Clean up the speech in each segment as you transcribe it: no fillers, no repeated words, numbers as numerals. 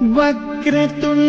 वक्रतुंड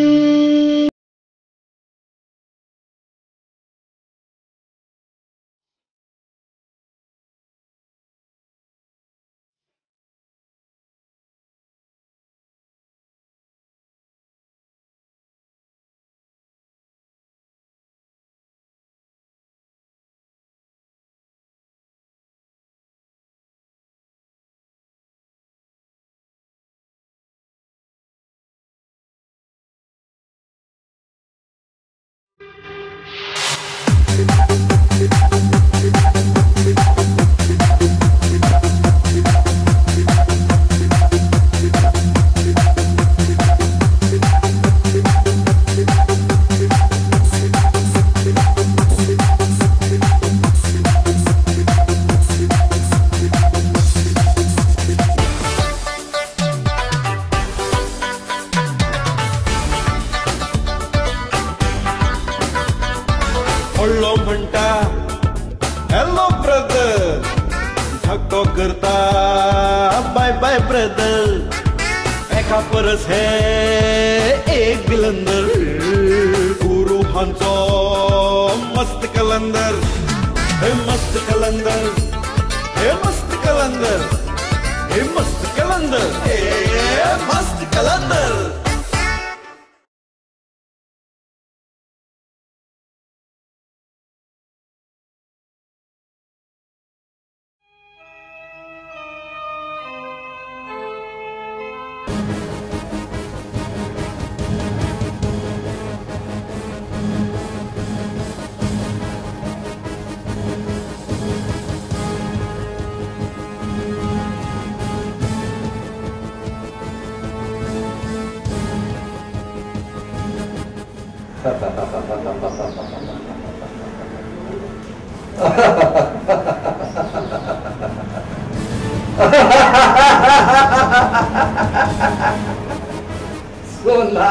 हळलो म्हणटा hello brother, धक्को करता बाय बाय ब्रदर, एका परस हे एक बिलंदर, गुरु हांचो मस्त कलंदर, हे मस्त कलंदर, हे मस्त कलंदर, हे मस्त कलंदर, हे मस्त कलंदर. सोना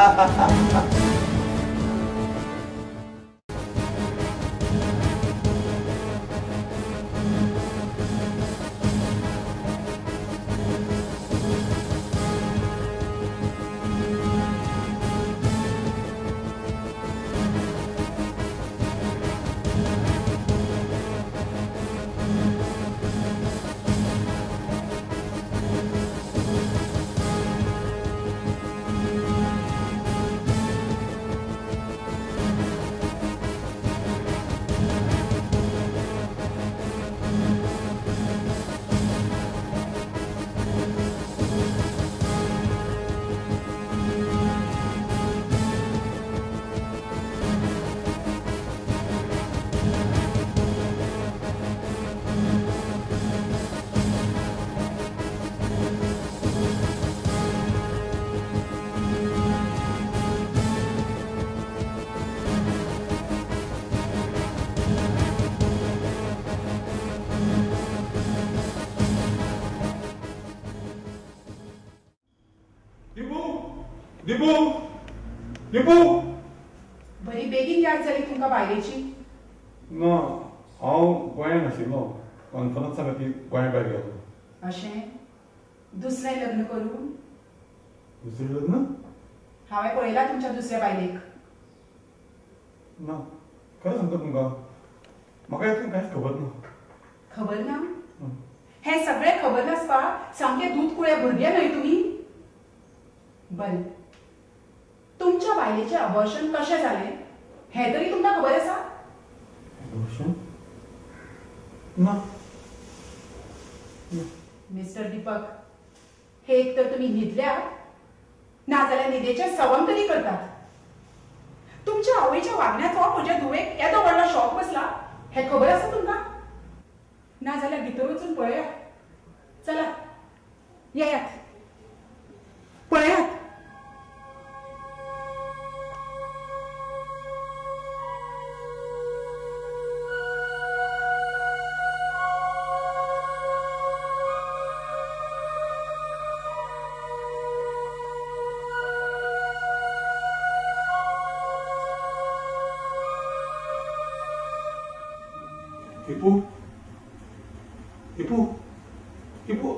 दिपू दिपू बरी बेगीन याद जाली तुमकां बायलेची. ना हांव गोंयांत आशिल्लो, कॉन्फरन्सा खातीर गोंया भायर गेलो. अशें दुसरें लग्न करून दुसरें लग्न? हांवें पळयलां तुमच्या दुसऱ्या बायलेक. ना खरें सांगता तुमकां, म्हाका यातून कांयच खबर ना. खबर ना? हें सगळें खबर नासपाक सामके दूध कुळे भुरगे न्हय तुमी. बरें, तुमच्या बायलेचें अबॉर्शन कशें जालें हें तरी तुमकां खबर आसा? अबॉर्शन? ना. मिस्टर दीपक, हे एक तर तुमी न्हिदल्यात, नाजाल्यार न्हिदेचे सवम तरी करतात. तुमच्या आवयच्या वागण्याचो म्हज्या धुवेक येदो व्हडलो शॉक बसला हें खबर आसा तुमकां? नाजाल्यार भितर वचून पळयात. चला येयात, पळयात. दिपू दिपू दिपू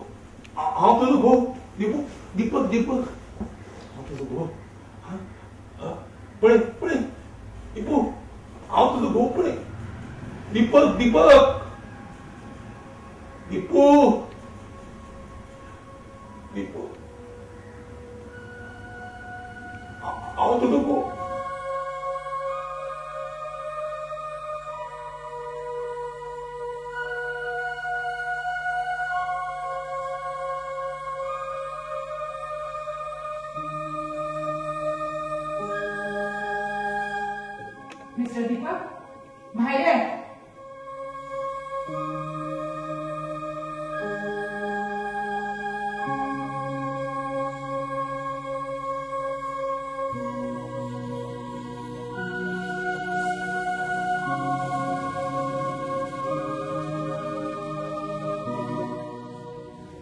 हांव तुजो घोव. दिपू दीपक दीपक हांव तुजो घोव. पळय पळय दीपू हांव तुजो घोव पळय दीपक दीपक दीपू दीपू हांव तुजो घोव मिस्टर दीपक बाहेर आहे.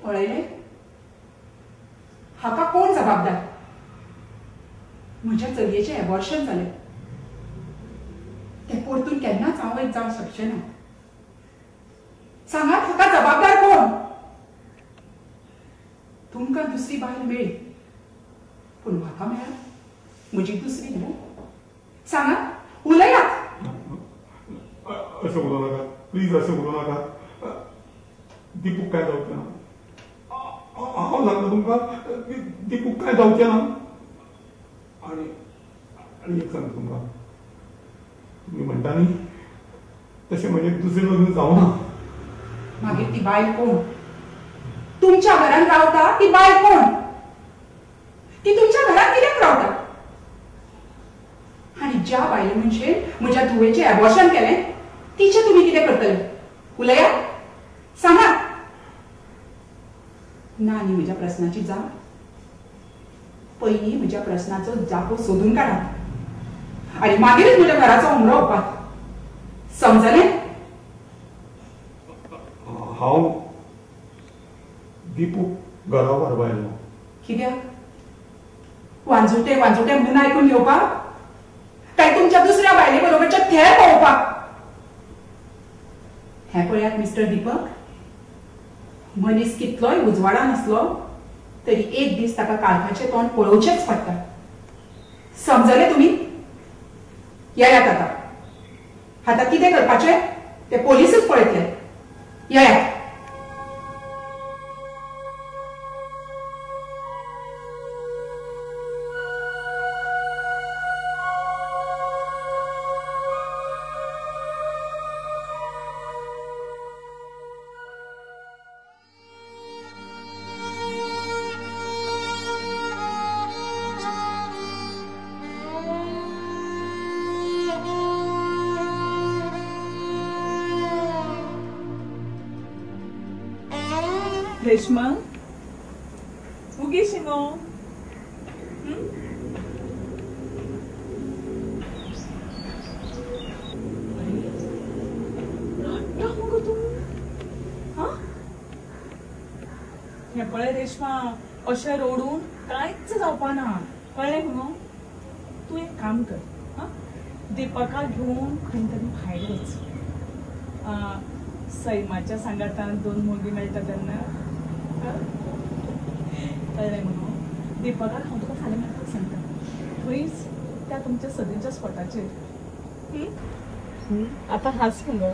पळयले हाका कोण जबाबदार? म्हज्या चलयेचें एबॉर्शन जालें. ते परतून केन्नाच आवय जावंक शकचें ना. सांगात हाका जबाबदार कोण? तुमकां दुसरी बायल मेळ्ळी पूण म्हाका मेळ्ळा म्हजी दुसरी न्हू. सांगात उलयात. अशें उलोव नाका प्लीज अशें उलोव नाका दीपूक काय जावचें ना हांव सांगता तुमकां दीपूक काय जावचें ना. आनी एक सांगता तुमकां तुम्ही म्हणटा न्ही तशें म्हणजे दुसरें लग्न जावना. मागीर ती बायल कोण? तुमच्या घरान रावता ती बायल कोण? ती तुमच्या घरात कित्याक रावता? आणि ज्या बायल मनशेन म्हज्या धुवेचें एबॉर्शन केलें तिचें तुमी कितें करतले? उलया सांगा. ना न्ही म्हज्या प्रस्नाची जाप. पयलीं म्हज्या प्रस्नाचो जापो सोदून काडा आणि मागीरच म्हज्या घराचो उमरो ओंपात. समजलें? हांव दीपूक घरा व्हरपा आयलो. कित्याक? वांजुटे वांजुटे म्हणून आयकून घेवपाक काय तुमच्या दुसऱ्या बायले बरोबरचे थेर पळोवपाक? हे पळयात मिस्टर दीपक, मनीस कितलोय उजवाडान आसलो तरी एक दीस ताका काळखाचें तोंड पळोवचेंच पडटा. समजले तुमी? येयात आतां कितें करपाचें ते पोलिसूच पळयतले. येयात. रेश्मा उगीशी न्हू रडटा मुगो तूं. हे पळय रेश्मा अशें रडून कांयच जावपा ना कळ्ळें न्हू. तूं एक काम कर दीपका घेवन खंय तरी भायर वच. सैमाच्या सांगातान 2 मुलगी मेळटा तेन्ना कळ्ळें न्हू. दीपकाक हांव तुका फाल्यां मेळपाक सांगता थंयच त्या तुमच्या सदीच्या स्पॉटाचेर. आतां हांस मुगो.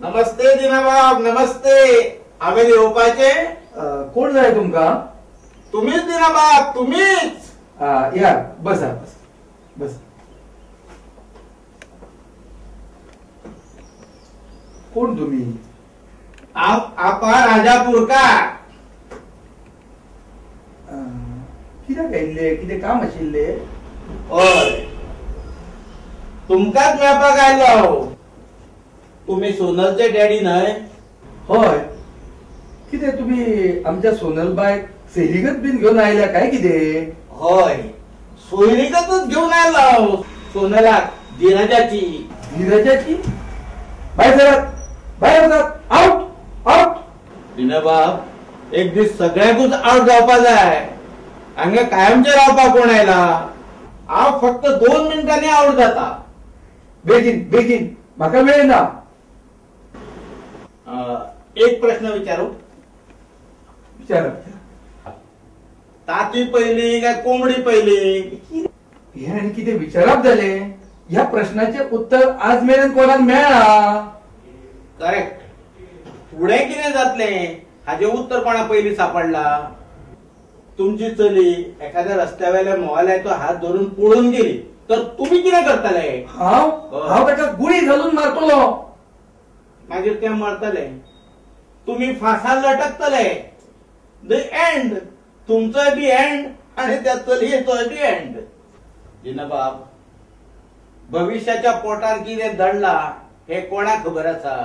नमस्ते दिनाबाब नमस्ते. हांवें येवपाचे? कोण जाय तुमकां? तुम्हीच दिनाबाब तुम्हीच. या बसा बस. कोण तुम्ही? आपा राजापूरकार. कित्याक आयिल्ले? कितें काम आशिल्ले? हय तुमकांच मेळपाक आयलो हांव. तुम्ही सोनलचे डॅडी न्हय? हय. कितें तुमी आमच्या सोनलबायक सेलिगत बीन घेवन आयल्या काय कितें? हय सोयरीकच घेऊन आयलो हांव सोनलाक धीरजाची. धीरजाची? भायर सरात भायर वचात. Out out. दिनाबाब एक दीस सगळ्यांकूच आउट जावपा जाय. हांगा कायमचे रावपाक कोण आयला? हांव फक्त 2 मिनटांनी आउट जाता. बेगीन बेगीन म्हाका वेळ ना. एक प्रश्न विचारू. विचारा. ताती पहिली काय कोंबडी पहिली? हे आणि किती विचाराप झाले. या प्रश्नाचे उत्तर आज मेरेन कोणाक मेळा. करेक्ट. पुढे किती जातले हाचे उत्तर कोणा पहिली सापडला? तुमची चली एखाद्या रस्त्यावेल्या मोबायलाचो हात धरून पळून गेली तर तुम्ही किती करताले? हांव ताका गुळी घालून मारतलो. मागीर ते मरतले. तुम्ही फासार लटकतले. The end. तुमचोय बी एंड आणि त्या चलयेचोय बी एंड. जिनाबाब, भविष्याच्या पोटार कितें दडला हे कोणाक खबर आसा?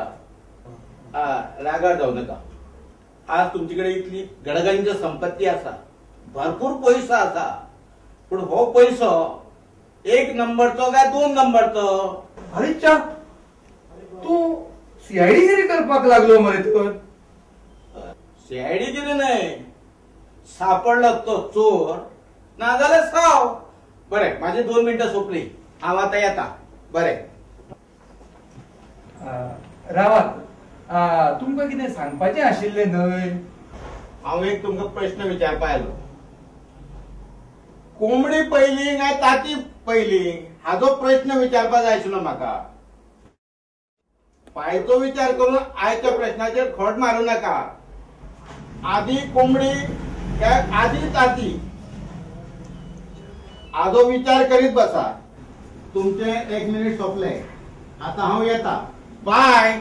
रागार जाऊ नका. आज तुमच्याकडे इतली गडगंज संपत्ती आसा, भरपूर पैसो आसा, पण हो पैसो 1 नंबरचो काय 2 नंबरचो? अरे चा, तू सीआयडी गिरी करपाक लागलो मरे तर. सीआयडी गिरी नाही, सापडला तो चोर ना जाल्यार साव. बरें, माझी 2 मिनिटं सोपली. हांव आतां येता. बरें. रावात, तुमकां कितें सांगपाचें आशिल्लें न्हय? हांव एक तुमकां प्रश्न विचारपा आयलो. कोंबडी पयली काय ताती पयली हाचो प्रश्न विचारपा जाय आशिल्लो म्हाका. पायचो विचार करून आयच्या प्रश्नाचेर खोट मारूं नाका. आदी कोंबडी काय आदी ताती हाचो विचार करीत बसा. तुमचे 1 मिनिट सोंपले. आता हांव येता. बाय.